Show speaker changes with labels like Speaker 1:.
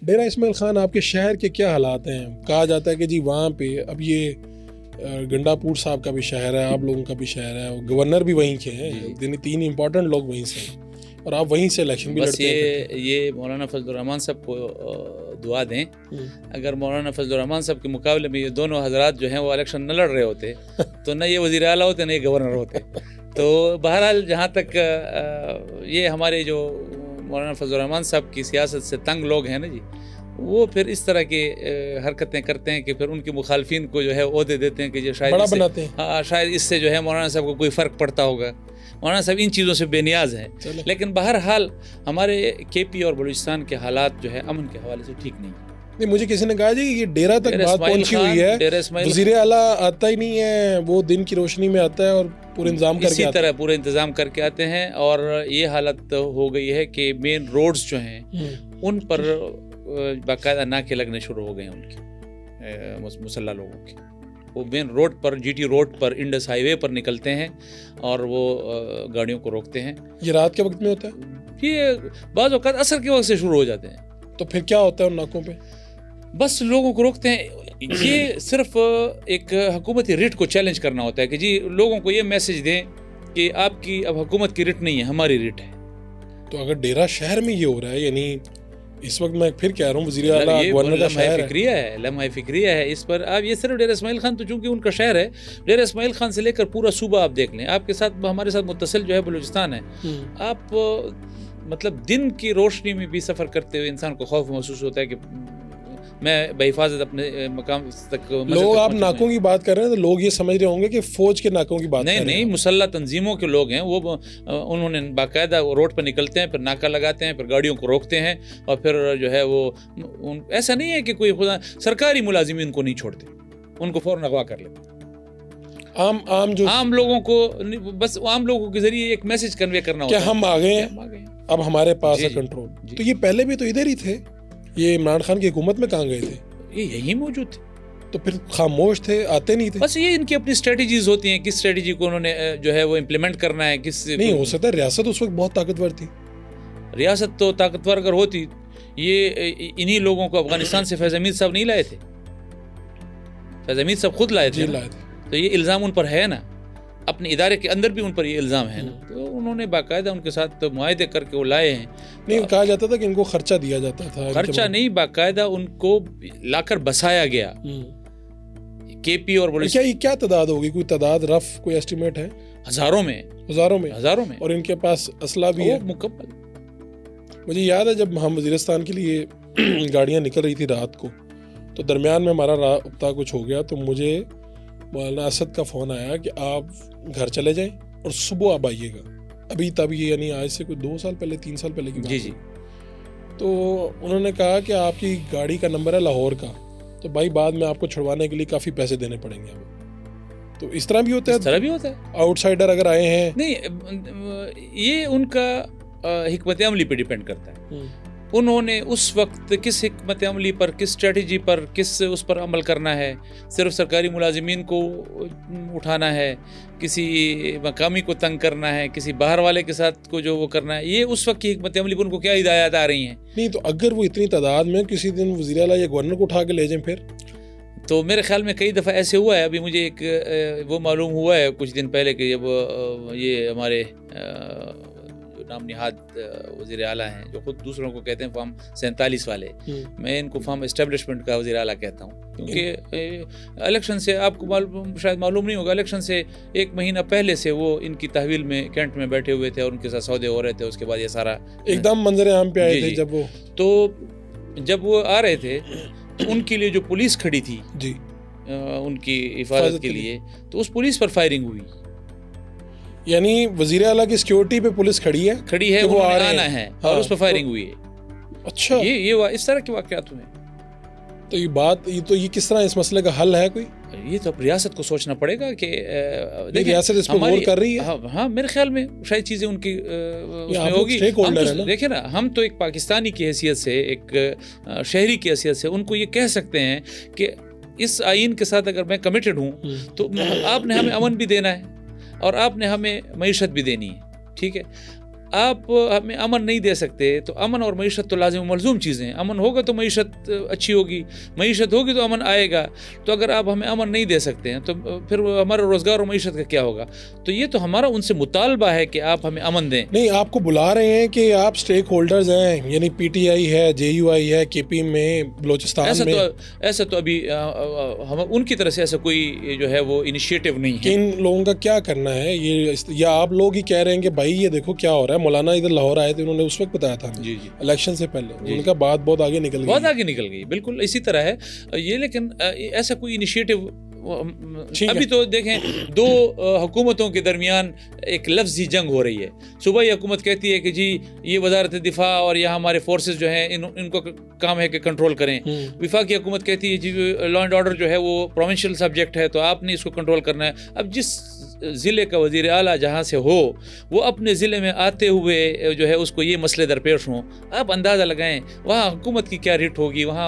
Speaker 1: ڈیرہ اسماعیل خان آپ کے شہر کے کیا حالات ہیں؟ کہا جاتا ہے کہ جی وہاں پہ اب یہ گنڈا پور صاحب کا بھی شہر ہے، آپ لوگوں کا بھی شہر ہے، گورنر بھی وہیں کے ہیں، یعنی 3 امپورٹنٹ لوگ وہیں سے ہیں، اور آپ وہیں سے الیکشن بھی لڑتے ہیں۔
Speaker 2: یہ مولانا فضل الرحمان صاحب کو دعا دیں، اگر مولانا فضل الرحمان صاحب کے مقابلے میں یہ دونوں حضرات جو ہیں وہ الیکشن نہ لڑ رہے ہوتے تو نہ یہ وزیر اعلیٰ ہوتے نہ یہ گورنر ہوتے۔ تو بہرحال جہاں تک یہ ہمارے جو مولانا فضل الرحمان صاحب کی سیاست سے تنگ لوگ ہیں نا جی، وہ پھر اس طرح کی حرکتیں کرتے ہیں کہ پھر ان کے مخالفین کو جو ہے عہدے دیتے ہیں کہ جو شاید اس سے جو ہے مولانا صاحب کو کوئی فرق پڑتا ہوگا۔ مولانا صاحب ان چیزوں سے بے نیاز ہیں، لیکن بہرحال ہمارے کے پی اور بلوچستان کے حالات جو ہے امن کے حوالے سے ٹھیک نہیں ہیں۔
Speaker 1: مجھے کسی نے کہا جی یہ ڈیرہ تک بات پہنچی ہوئی ہے، وزیر اعلیٰ آتا ہی نہیں ہے، وہ دن کی روشنی میں آتا ہے اور پورے انتظام کر کے
Speaker 2: اسی طرح پورے انتظام کر کے آتے ہیں، اور یہ حالت ہو گئی ہے کہ مین روڈز جو ہیں ان پر باقاعدہ ناکے لگنے شروع ہو گئے ہیں ان کے مسلح لوگوں کے۔ وہ مین روڈ پر، جی ٹی روڈ پر، انڈس ہائی وے پر نکلتے ہیں اور وہ گاڑیوں کو روکتے ہیں۔
Speaker 1: یہ رات کے وقت میں ہوتا ہے؟
Speaker 2: یہ بعض اوقات عصر کے وقت سے شروع ہو جاتے ہیں۔
Speaker 1: تو پھر کیا ہوتا ہے ان ناکوں پہ؟
Speaker 2: بس لوگوں کو روکتے ہیں۔ یہ صرف ایک حکومتی ریٹ کو چیلنج کرنا ہوتا ہے کہ جی لوگوں کو یہ میسج دیں کہ آپ کی اب حکومت کی ریٹ نہیں ہے، ہماری ریٹ ہے۔
Speaker 1: تو اگر ڈیرہ شہر میں یہ ہو رہا ہے، یعنی اس وقت میں پھر کہہ رہا ہوں وزیر اعلیٰ گورنر کا شہر ہے،
Speaker 2: لمحہ فکریہ ہے اس پر۔ آپ یہ صرف ڈیرہ اسماعیل خان تو چونکہ ان کا شہر ہے، ڈیرہ اسماعیل خان سے لے کر پورا صوبہ آپ دیکھ لیں، آپ کے ساتھ ہمارے ساتھ متصل جو ہے بلوچستان ہے۔ آپ مطلب دن کی روشنی میں بھی سفر کرتے ہوئے انسان کو خوف محسوس ہوتا ہے کہ میں بحفاظت اپنے مقام تک۔
Speaker 1: لوگ آپ ناکوں کی بات کر رہے ہیں تو لوگ یہ سمجھ رہے ہوں گے کہ فوج کے ناکوں کی بات کر رہے ہیں۔
Speaker 2: نہیں، مسلح تنظیموں کے لوگ ہیں، وہ انہوں نے باقاعدہ روڈ پہ نکلتے ہیں، پھر ناکہ لگاتے ہیں، پھر گاڑیوں کو روکتے ہیں، اور پھر جو ہے وہ ایسا نہیں ہے کہ کوئی خدا سرکاری ملازمین کو نہیں چھوڑتے، ان کو فوراً اغوا کر لیتے۔ عام لوگوں کو بس عام لوگوں کے ذریعے ایک میسج کنوے کرنا ہوتا ہے
Speaker 1: کہ ہم آ گئے ہیں، اب ہمارے پاس ہے کنٹرول۔ تو یہ پہلے بھی تو ادھر ہی تھے، یہ عمران خان کی حکومت میں کہاں گئے تھے؟
Speaker 2: یہ یہی موجود تھے،
Speaker 1: تو پھر خاموش تھے، آتے نہیں تھے۔
Speaker 2: بس یہ ان کی اپنی اسٹریٹجیز ہوتی ہیں، کس اسٹریٹجی کو انہوں نے جو ہے وہ امپلیمنٹ کرنا ہے، کس
Speaker 1: نہیں ہو سکتا ریاست اس وقت بہت طاقتور تھی۔
Speaker 2: ریاست تو طاقتور اگر ہوتی، یہ انہی لوگوں کو افغانستان سے فیض حمید صاحب نہیں لائے تھے، فیض حمید صاحب خود لائے تھے، تو یہ الزام ان پر ہے نا، اپنے ادارے کے اندر بھی ان پر یہ الزام ہے نا، تو انہوں نے باقاعدہ ان کے ساتھ معاہدے کر کے وہ لائے ہیں۔
Speaker 1: نہیں کہا جاتا تھا کہ ان کو خرچہ دیا جاتا تھا،
Speaker 2: خرچہ نہیں، باقاعدہ ان کو لا کر بسایا گیا۔ کے پی اور
Speaker 1: کیا تعداد ہوگی؟ کوئی تعداد رف کوئی ایسٹیمیٹ ہے؟
Speaker 2: ہزاروں میں۔
Speaker 1: اور ان کے پاس اسلحہ بھی ہے
Speaker 2: مکمل۔
Speaker 1: مجھے یاد ہے جب ہم وزیرستان کے لیے گاڑیاں نکل رہی تھی رات کو، تو درمیان میں ہمارا رابطہ کچھ ہو گیا، تو مجھے مولانا اسد کا فون آیا کہ آپ گھر چلے جائیں اور صبح آپ آئیے گا۔ ابھی تب یہ یعنی آج سے کوئی 2 سال پہلے 3 سال پہلے کی بات۔
Speaker 2: جی۔
Speaker 1: تو انہوں نے کہا کہ آپ کی گاڑی کا نمبر ہے لاہور کا، تو بھائی بعد میں آپ کو چھڑوانے کے لیے کافی پیسے دینے پڑیں گے اب۔ تو اس طرح بھی ہوتا ہے،
Speaker 2: اس طرح بھی ہوتا ہے،
Speaker 1: آؤٹ سائڈر اگر آئے ہیں۔
Speaker 2: نہیں، یہ ان کا حکمت عملی پہ ڈیپینڈ کرتا ہے، انہوں نے اس وقت کس حکمت عملی پر، کس اسٹریٹجی پر، کس اس پر عمل کرنا ہے۔ صرف سرکاری ملازمین کو اٹھانا ہے، کسی مقامی کو تنگ کرنا ہے، کسی باہر والے کے ساتھ کو جو وہ کرنا ہے، یہ اس وقت کی حکمت عملی پر ان کو کیا ہدایات آ رہی ہیں۔
Speaker 1: نہیں تو اگر وہ اتنی تعداد میں کسی دن وزیر اعلیٰ یا گورنر کو اٹھا کے لے جائیں پھر
Speaker 2: تو میرے خیال میں کئی دفعہ ایسے ہوا ہے۔ ابھی مجھے ایک وہ معلوم ہوا ہے کچھ دن پہلے کہ جب یہ ہمارے نام نہاد وزیر اعلیٰ ہیں، جو خود دوسروں کو کہتے ہیں فارم 47 والے، میں ان کو فارم اسٹیبلشمنٹ کا وزیر اعلیٰ کہتا ہوں، کیونکہ الیکشن سے آپ کو شاید معلوم نہیں ہوگا، الیکشن سے 1 مہینہ پہلے سے وہ ان کی تحویل میں کینٹ میں بیٹھے ہوئے تھے اور ان کے ساتھ سودے ہو رہے تھے۔ اس کے بعد یہ سارا
Speaker 1: ایک دم منظر عام پہ آئے تھے
Speaker 2: جب وہ آ رہے تھے، ان کے لیے جو پولیس کھڑی تھی
Speaker 1: جی
Speaker 2: ان کی حفاظت کے لیے، تو اس پولیس پر فائرنگ ہوئی۔
Speaker 1: یعنی وزیر اعلیٰ کی سیکیورٹی پہ پولیس کھڑی ہے
Speaker 2: وہ آنا ہے اور اس پر فائرنگ ہوئی ہے۔
Speaker 1: اچھا،
Speaker 2: یہ اس طرح کے واقعات ہوئے۔
Speaker 1: تو یہ کس طرح اس مسئلے کا حل ہے؟ کوئی
Speaker 2: یہ تو ریاست کو سوچنا پڑے گا کہ
Speaker 1: ریاست اس پہ غور کر رہی ہے۔
Speaker 2: ہاں میرے خیال میں شاید چیزیں ان کی اس میں ہوگی۔ دیکھیں نا، ہم تو ایک پاکستانی کی حیثیت سے، ایک شہری کی حیثیت سے ان کو یہ کہہ سکتے ہیں کہ اس آئین کے ساتھ اگر میں کمیٹڈ ہوں تو آپ نے ہمیں امن بھی دینا ہے اور آپ نے ہمیں معیشت بھی دینی ہے، ٹھیک ہے؟ آپ ہمیں امن نہیں دے سکتے تو امن اور معیشت تو لازم و ملزوم چیزیں ہیں. امن ہوگا تو معیشت اچھی ہوگی, معیشت ہوگی تو امن آئے گا. تو اگر آپ ہمیں امن نہیں دے سکتے ہیں تو پھر ہمارا روزگار اور معیشت کا کیا ہوگا؟ تو یہ تو ہمارا ان سے مطالبہ ہے کہ آپ ہمیں امن دیں.
Speaker 1: نہیں, آپ کو بلا رہے ہیں کہ آپ اسٹیک ہولڈرز ہیں, یعنی پی ٹی آئی ہے, جے یو آئی ہے, کے پی میں, بلوچستان میں.
Speaker 2: ایسا تو ابھی ہم ان کی طرف سے ایسا کوئی جو ہے وہ انیشیٹو نہیں ہے.
Speaker 1: ان لوگوں کا کیا کرنا ہے یہ, یا آپ لوگ ہی کہہ رہے ہیں کہ بھائی یہ دیکھو کیا ہو رہا ہے؟ مولانا ادھر لاہور آئے تھے, انہوں نے اس وقت بتایا تھا
Speaker 2: جی
Speaker 1: الیکشن سے پہلے, ان کا بات بہت آگے نکل گئی,
Speaker 2: بہت آگے نکل گئی, بالکل اسی طرح ہے یہ. لیکن ایسا کوئی انیشیٹو ابھی تو دیکھیں, دو حکومتوں کے درمیان ایک لفظی جنگ ہو رہی ہے. صوبائی حکومت کہتی ہے کہ جی یہ وزارت دفاع اور یہاں ہمارے فورسز جو ہیں ان کو کام ہے کہ کنٹرول کریں. وفاقی حکومت کہتی ہے جی لا اینڈ آرڈر جو ہے وہ پروونشل سبجیکٹ ہے تو آپ نے اس کو کنٹرول کرنا ہے. اب جس ضلع کا وزیر اعلیٰ جہاں سے ہو وہ اپنے ضلع میں آتے ہوئے جو ہے اس کو یہ مسئلے درپیش ہوں, آپ اندازہ لگائیں وہاں حکومت کی کیا ریٹ ہوگی, وہاں